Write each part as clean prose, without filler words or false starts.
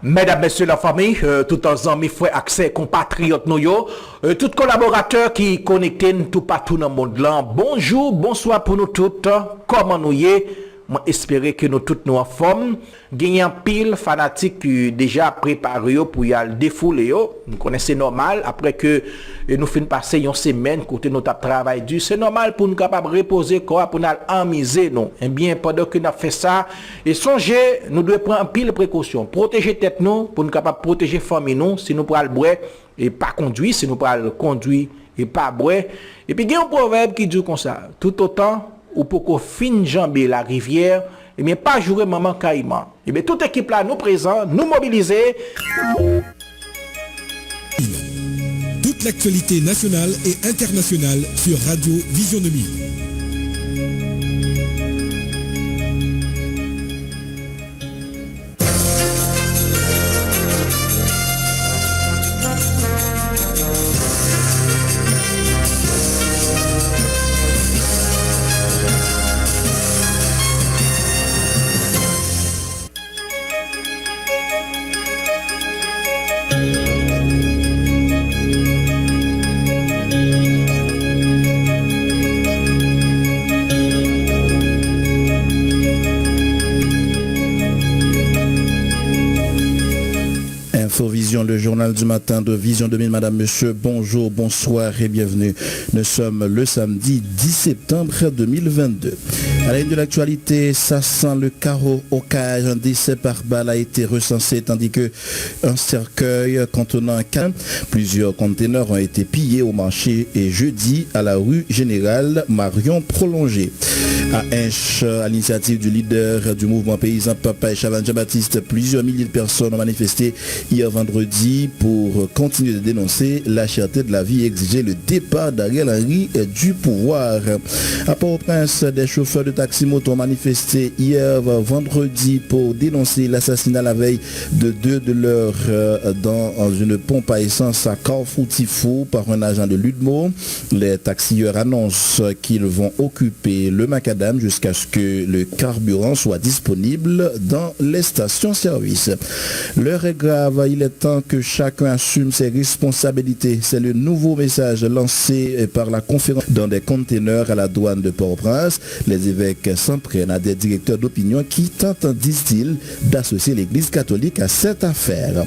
Mesdames, messieurs, la famille, tout en amis, frères, accès, compatriotes, nous, tout collaborateur qui connecté tout partout dans le monde là. Bonjour, bonsoir pour nous toutes. Comment nous y est? Moi, espérer que nous toutes nous en forme. Gagnant pile fanatique qui déjà préparé pour y aller défouler. Nous connaissons normal. Après que nous finissons passer une semaine côté notre travail dur, c'est normal pour nous capables de reposer quoi pour nous amuser nous. Et bien pendant que nous fait ça, et songez, nous devons prendre pile précaution, protéger tête nous pour nous capables protéger famille nous, si nous prenons le boire et pas conduire, si nous prenons le conduire et pas boire. Et puis il y a un proverbe qui dit comme ça, tout autant ou pour qu'on fin jamber la rivière, et bien pas jouer maman caïman. Et bien toute équipe là nous présent, nous mobiliser. Toute l'actualité nationale et internationale sur Radio Vision 2000. Le journal du matin de Vision 2000, madame, monsieur, bonjour, bonsoir et bienvenue. Nous sommes le samedi 10 septembre 2022. À la une de l'actualité, ça sent le carreau au cage. Un décès par balle a été recensé tandis que un cercueil contenant plusieurs conteneurs ont été pillés au marché et jeudi à la rue Générale Marion Prolongée. À Hinche, à l'initiative du leader du mouvement paysan Papa et Chavan Jean-Baptiste, plusieurs milliers de personnes ont manifesté hier vendredi pour continuer de dénoncer la cherté de la vie et exiger le départ d'Ariel Henry du pouvoir. À Port-au-Prince, des chauffeurs de taxi-moto ont manifesté hier vendredi pour dénoncer l'assassinat la veille de deux de leurs dans une pompe à essence à Carrefour-Tifou par un agent de l'UDMO. Les taxieurs annoncent qu'ils vont occuper le macadam jusqu'à ce que le carburant soit disponible dans les stations-service. L'heure est grave, il est temps que chacun assume ses responsabilités. C'est le nouveau message lancé par la conférence dans des conteneurs à la douane de Port-au-Prince. Les évêques s'en prennent à des directeurs d'opinion qui tentent, disent-ils, d'associer l'Église catholique à cette affaire.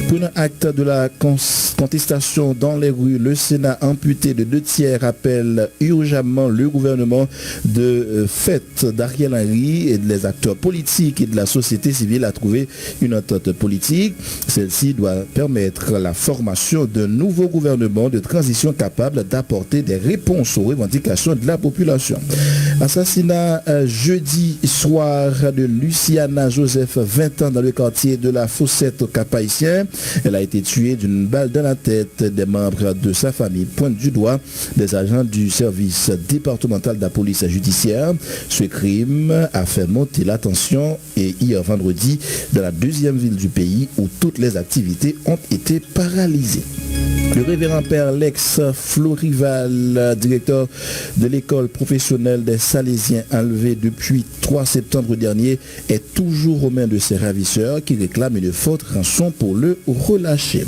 Pour un acte de la contestation dans les rues, le Sénat amputé de 2/3 appelle urgemment le gouvernement de fait d'Ariel Henry et des acteurs politiques et de la société civile à trouver une entente politique. Celle-ci doit permettre la formation d'un nouveau gouvernement de transition capable d'apporter des réponses aux revendications de la population. Assassinat jeudi soir de Luciana Joseph, 20 ans, dans le quartier de la Fossette au Cap-Haïtien. Elle a été tuée d'une balle dans la tête. Des membres de sa famille pointent du doigt des agents du service départemental de la police judiciaire. Ce crime a fait monter la tension et hier vendredi dans la deuxième ville du pays où toutes les activités ont été paralysées. Le révérend père Lex Florival, directeur de l'école professionnelle des Salésiens, enlevé depuis 3 septembre dernier, est toujours aux mains de ses ravisseurs qui réclament une forte rançon pour le relâcher.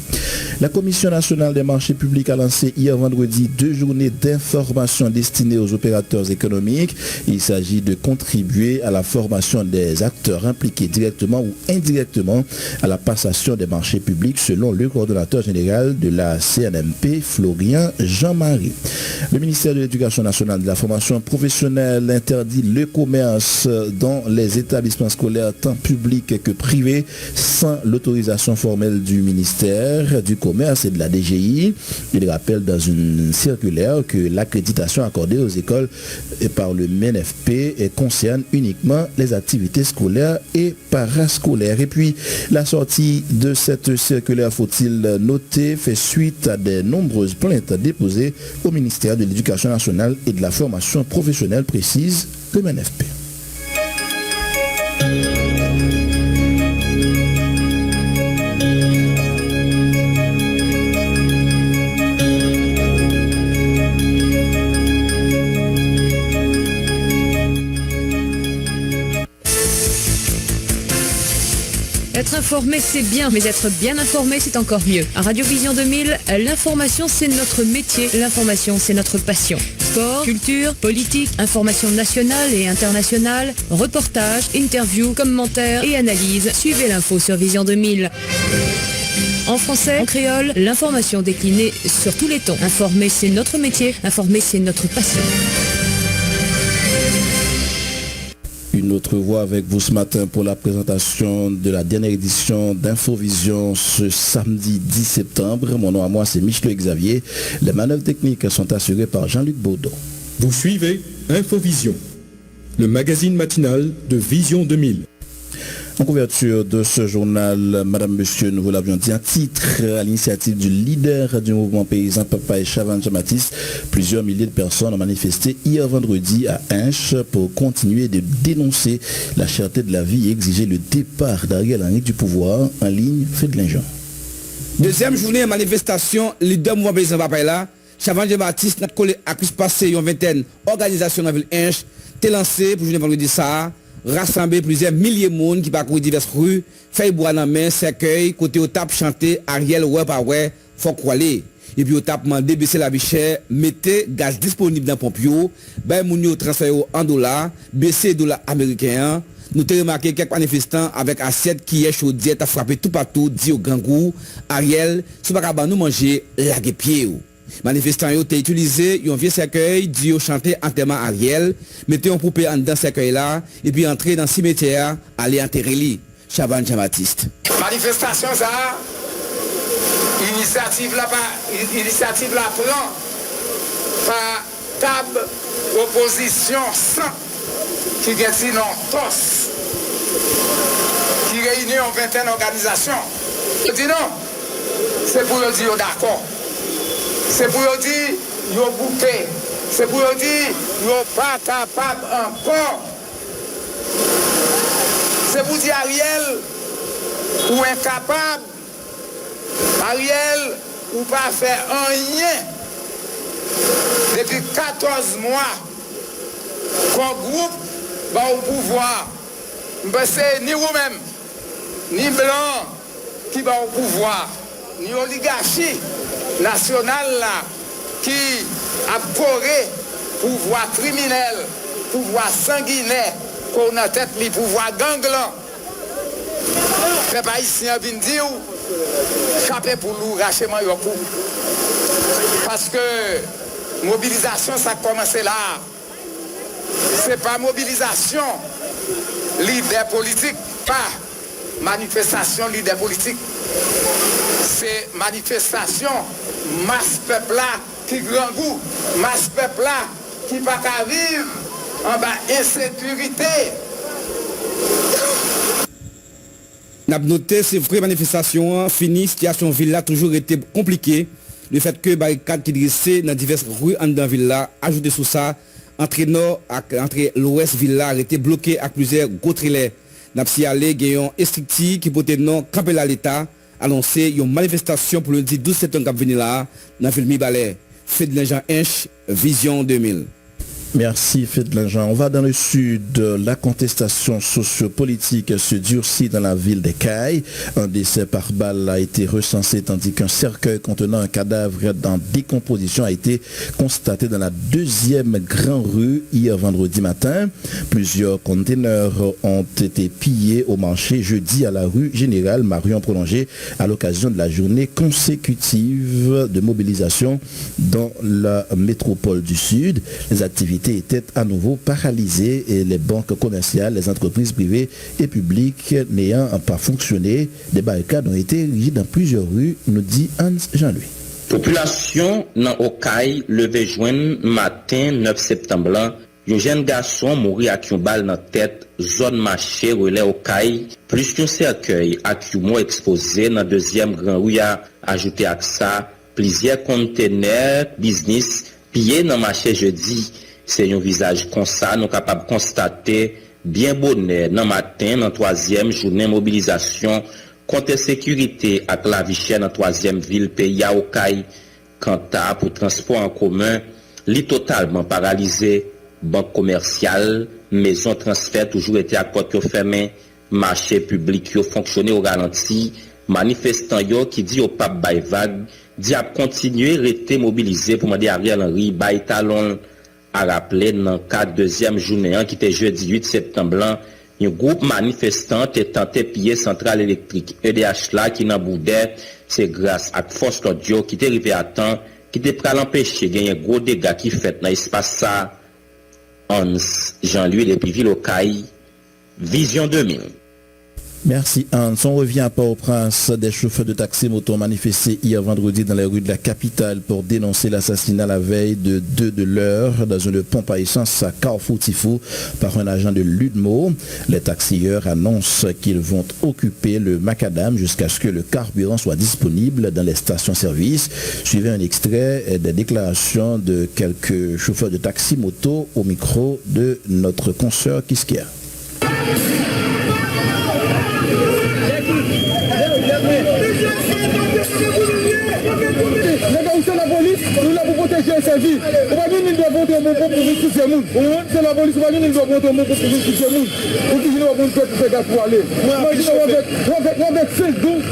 La Commission nationale des marchés publics a lancé hier vendredi 2 journées d'information destinées aux opérateurs économiques. Il s'agit de contribuer à la formation des acteurs impliqués directement ou indirectement à la passation des marchés publics selon le coordonnateur général de la CNMP, Florian Jean-Marie. Le ministère de l'Éducation nationale et de la formation professionnelle interdit le commerce dans les établissements scolaires tant publics que privés sans l'autorisation formelle du ministère du Commerce et de la DGI. Il rappelle dans une circulaire que l'accréditation accordée aux écoles par le MNFP concerne uniquement les activités scolaires et parascolaires. Et puis, la sortie de cette circulaire, faut-il noter, fait suite à des nombreuses plaintes déposées au ministère de l'Éducation nationale et de la formation professionnelle, précise le MNFP. Être informé, c'est bien, mais être bien informé, c'est encore mieux. À Radio Vision 2000, l'information, c'est notre métier. L'information, c'est notre passion. Sport, culture, politique, information nationale et internationale, reportages, interviews, commentaires et analyses. Suivez l'info sur Vision 2000. En français, en créole, l'information déclinée sur tous les tons. Informer, c'est notre métier. Informer, c'est notre passion. Une autre voix avec vous ce matin pour la présentation de la dernière édition d'Infovision ce samedi 10 septembre. Mon nom à moi, c'est Michel Xavier. Les manœuvres techniques sont assurées par Jean-Luc Baudon. Vous suivez Infovision, le magazine matinal de Vision 2000. En couverture de ce journal, Madame, Monsieur, nous vous l'avions dit, un titre à l'initiative du leader du mouvement paysan, Papa et Chavan Jean-Baptiste. Plusieurs milliers de personnes ont manifesté hier vendredi à Hinche pour continuer de dénoncer la cherté de la vie et exiger le départ d'Ariel Henry du pouvoir. En ligne, Fédlingeon. Deuxième journée de manifestation, leader mouvement paysan Papa là, Chavan Jean-Baptiste, notre collègue a pu passer une vingtaine d'organisations dans la ville Hinche, t'est lancé pour journée vendredi ça. Rassembler plusieurs milliers de monde qui parcourent diverses rues, fait boire dans la main, cercueil, côté au tape chanter Ariel ouais pas ouais, faut croiler. Et puis au tape mandé baisser la vie chère, mettez gaz disponible dans pompio, ben moun yo transféré en dollars, baisser dollars américains. Nous avons remarqué quelques manifestants avec assiette qui est chaudière à frapper tout partout, dit au gangou, Ariel, si pas capable nous manger, laguer pied. Manifestants ont utilisé un vieux cercueil, dit au chanter enterrement Ariel, mettez un poupée en dans cercueil là, et puis entrer dans le cimetière, aller enterrer lui. Chavan Jean-Baptiste. Manifestation ça, initiative là prend par table opposition sans qui gagne sinon TOS, qui réunit une vingtaine d'organisations. Je dis non, c'est pour le dire d'accord. C'est pour dire qu'ils ont bouqué. C'est pour dire qu'ils n'ont pas capable encore. C'est pour dire Ariel ou incapable. Ariel ou pas faire rien. Depuis 14 mois, qu'on groupe va au pouvoir. C'est ni vous-même, ni blanc qui va au pouvoir, ni oligarchie nationale là, qui a boré pouvoir criminel, pouvoir sanguinaire, qu'on a tête les pouvoirs ganglan. Les Haïtiens viennent dire, chaper pour nous, racher mon yopou. Parce que mobilisation, ça a commencé là. C'est pas mobilisation, leader politique, pas manifestation, leader politique. C'est manifestation, masse peuple là qui grand goût, masse peuple là qui pas qu'à vivre en bas insécurité. N'a noté ces vraies manifestations fini, situation ville là toujours été compliquée. Le fait que barricades qui dressaient dans diverses rues en dans ville là, ajouté sous ça, entre nord entre l'ouest ville là été bloqué avec plusieurs gros trailers. N'a pas allé gagnant estricti qui portait non camper à l'état annoncé une manifestation pour le 12 septembre qui venir là dans la ville Mibalais. Fédlingeon Hinche, Vision 2000. Merci Fédlingeon. On va dans le sud. La contestation sociopolitique se durcit dans la ville des Cayes. Un décès par balle a été recensé tandis qu'un cercueil contenant un cadavre en décomposition a été constaté dans la deuxième grande rue hier vendredi matin. Plusieurs conteneurs ont été pillés au marché jeudi à la rue Générale Marion Prolongée à l'occasion de la journée consécutive de mobilisation dans la métropole du Sud. Les activités étaient à nouveau paralysées et les banques commerciales, les entreprises privées et publiques n'ayant pas fonctionné. Des barricades ont été érigées dans plusieurs rues, nous dit Hans Jean-Louis. Population dans Okaï, levé juin matin 9 septembre, un jeune garçon mourit avec une balle dans la tête, zone marché relais Okaï, plus qu'un cercueil avec un mot exposé dans la deuxième grande rue a ajouté à ça, plusieurs conteneurs business pillés dans le marché jeudi. C'est un visage comme ça, nous sommes capables de constater bien bonheur dans le matin, dans la troisième journée de mobilisation contre sécurité avec la vie chère dans la troisième ville pays à Okaï. Quant à pour transport en commun, l'est totalement paralysé. Banque commerciale, maison transfert toujours été à porte fermée. marché public yo fonctionné au ralenti, manifestant yo qui dit au pape bay vague, dit à continuer rester mobilisé pour demander Ariel Henry bay talon à rappeler dans le cadre deuxième journée qui était jeudi 8 septembre. Un groupe manifestant est tenté piller centrale électrique EDH là qui n'a boudé, c'est grâce à force l'audio qui est arrivé à temps, qui était prêt à l'empêcher de gagner gros dégâts qui fait dans l'espace ça. Hans Jean-Louis depuis Ville-aux-Cailles, Vision 2000. Merci Hans. On revient à Port-au-Prince. Des chauffeurs de taxi moto ont manifesté hier vendredi dans les rues de la capitale pour dénoncer l'assassinat la veille de 2 de l'heure dans une pompe à essence à Carrefour-Tifou par un agent de l'UDMO. Les taxieurs annoncent qu'ils vont occuper le macadam jusqu'à ce que le carburant soit disponible dans les stations-service. Suivez un extrait des déclarations de quelques chauffeurs de taxi moto au micro de notre consoeur Kiskia. La police, nous l'avons protégé et servi. On va dire qu'il doit voter au bon pour tous ces monde. C'est la police, on va dire qu'il doit voter au bon pour tous ces monde. Pour qu'ils ne vont pas faire gaz pour aller. On va 5 dômes,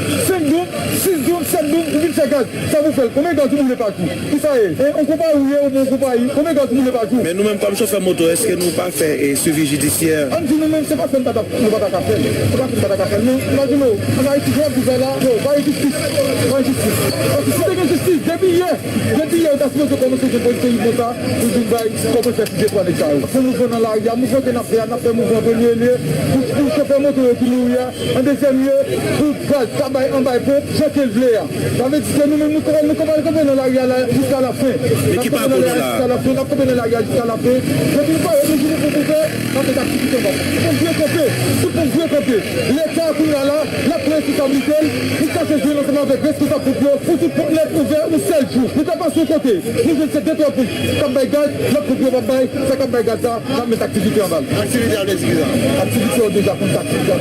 6 dômes, 7 dômes, pour faire gaz. Ça vous fait. Combien de gaz vous voulez partout? Tout ça est. On ne peut pas oublier, on ne peut pas y. Combien de gaz vous voulez partout? Mais nous-mêmes, comme chauffeur moto, est-ce que nous pas fait suivi judiciaire? On dit nous-mêmes, c'est pas fait une bataille à faire. C'est pas fait une bataille à faire. Mais imaginez, on a étudié pour faire là, pas de justice. Pas de justice. Parce que si c'est une justice, depuis hier, on a supposé commencer à policiers pour ça, pour dire, comment faire si pour les chars. Pour nous faire dans la rue, nous faisons qu'on a fait mouvement premier lieu, pour chauffeur moto qui nous y a, en deuxième lieu, pour gaz, tabac, en bas, pour choquer le blé. Ça veut dire que nous-mêmes, nous commençons dans la rue jusqu'à la fin. Mais qui parle de ça? Nous commençons dans la rue jusqu'à la fin. Je ne dis pas, nous voulons pour faire dans cette activité. Pour bien compter, tout pour bien compter. L'État, pour là, la responsabilité, nous cherchons ensemble avec responsabilité pour tout l'être ouvert ou seul jour. Nous n'avons pas sur côté. Nous sommes ces 2-3 pour comme bagage, notre produit va bailler, ça comme bagage, ça, dans mes activités en bas. Activité en décision. Activité déjà pour activité.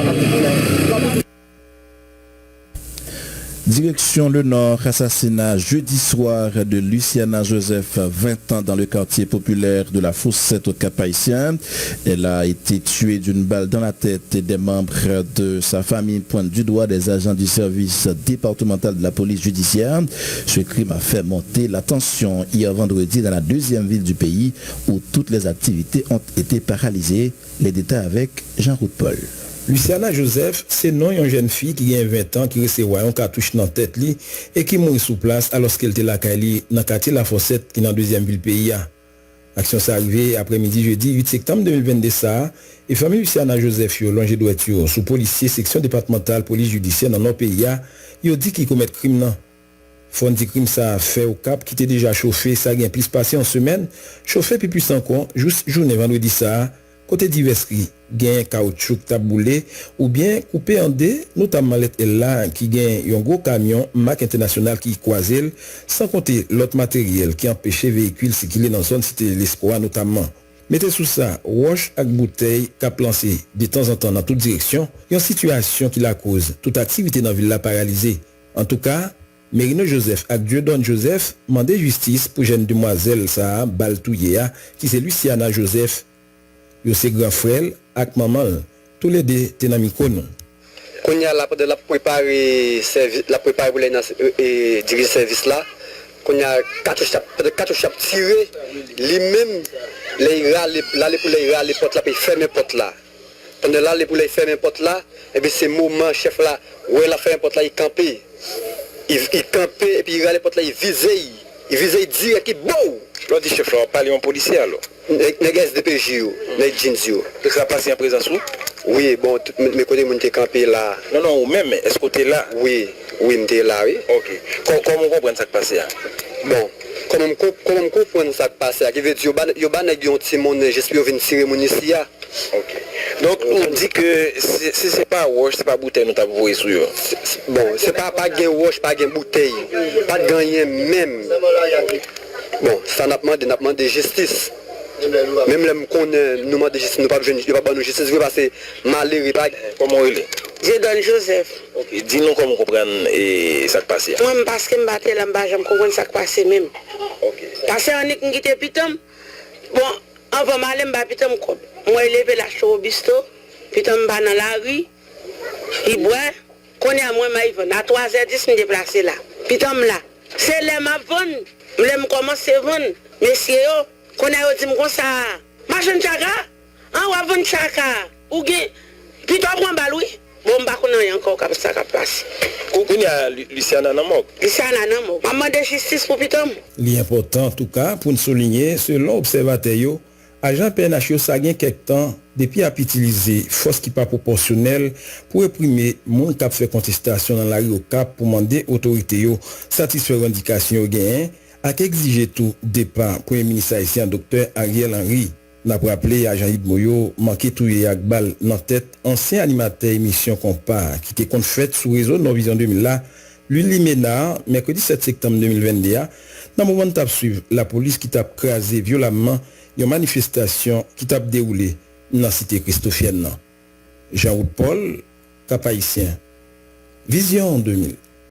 Direction le Nord, assassinat jeudi soir de Luciana Joseph, 20 ans, dans le quartier populaire de la Fossette au Cap-Haïtien. Elle a été tuée d'une balle dans la tête et des membres de sa famille pointent du doigt des agents du service départemental de la police judiciaire. Ce crime a fait monter la tension hier vendredi dans la deuxième ville du pays où toutes les activités ont été paralysées. Les détails avec Jean-Roux Paul. Luciana Joseph, c'est non une jeune fille qui a 20 ans qui recevait un cartouche dans la tête et qui mourit sous place alors qu'elle était là dans le quartier La Fossette qui est dans la deuxième ville pays. Action s'est arrivée après-midi jeudi 8 septembre 2022 ça et famille Luciana Joseph yo longé droiture sous policier section départementale police judiciaire dans notre pays yo dit qu'ils commettent crime non. Fond dit crime ça a fait au Cap qui était déjà chauffé ça gain plus passé en semaine chauffé puis puissant con juste journée vendredi ça côté diverserie gain caoutchouc taboulé ou bien coupé en deux notamment là qui gain un gros camion marque internationale qui croisel sans compter l'autre matériel qui empêchait véhicule circuler dans zone cité l'espoir notamment. Mettez sous ça wash avec bouteille cap lancé de temps en temps dans toute direction une situation qui la cause toute activité dans ville la paralysée. En tout cas Mérino Joseph et Dieudonne Joseph mandé justice pour jeune demoiselle ça balle touillé qui c'est Luciana Joseph. Yo c'est grand frère avec maman tous les deux tenami kono. Quand il y a la préparer service la préparer pour les diriger service là quand il y a quatre chapeaux tiré lui-même les râler pour les râler porte là pour fermer porte là. Pendant là pour les fermer porte là et bien c'est moment chef là ouais la fermer porte là il campait. Il campait et puis il râler porte là il visait direct bon. L'on dit chef là parler en policier alors. Les gaz de PJ, les jeans. Ça passe en présence où? Oui, bon, mes côtés m'ont campé là. Non, même, est-ce que tu es là? Oui, m'étais là, oui. Ok. Comment on comprend ça qui passe? Bon, comment on comprend ça qui passe? Qui veut dire, il y a un petit monde, j'espère venir tirer mon ici. Ok. Donc, on dit que si c'est pas wash, c'est pas bouteille, nous t'avons voué sur eux. Bon, c'est pas gain wash, pas gain bouteille. Pas de gagner même. Bon, ça n'a pas demandé de justice. Même les qu'on nous demande de justice, nous pas besoin de justice, parce que malheureux pas. Comment il est? Dieudonne Joseph. Ok, dis-nous comment comprendre et ça qui passe. Moi, parce que je me battais là, je comprends ça qui passe même. Ok. Parce que on est qui était pitam. Bon, avant d'aller me battre pitam, moi, je levé la chou au bisto, pitam dans la rue, Il boit, qu'on est à moi, à 3h10, je me déplace là. Pitom là. C'est les ma vendre, je commence à vendre. Messieurs, qu'on a dit comme ça. Machin chaka, on va vendre chaka. Ou bien, puis toi, prends baloui. Bon, bah, qu'on a encore comme ça qui passe. Où y a Luciana Namok? Luciana Namok. Maman de justice pour Pitom. L'important, en tout cas, pour nous souligner, selon l'observateur, agent PNH ça a quelques temps depuis à utiliser force qui pas proportionnelle pour réprimer mon cap fait contestation dans la rue au cap pour demander autorité yo satisfaire indication gain à exiger tout départ premier ministre haïtien docteur Ariel Henry n'a rappelé agent Ibmoyo manqué tout yak bal dans tête ancien animateur émission compas qui était fait sous réseau Non Vision 2000 là Luli Ménard mercredi 7 septembre 2022 dans moment de suivre la police qui t'a crasé violemment une manifestation qui t'a déroulé dans la cité christophienne. Jean-Roux Paul, Cap-Haïtien. Vision 2000.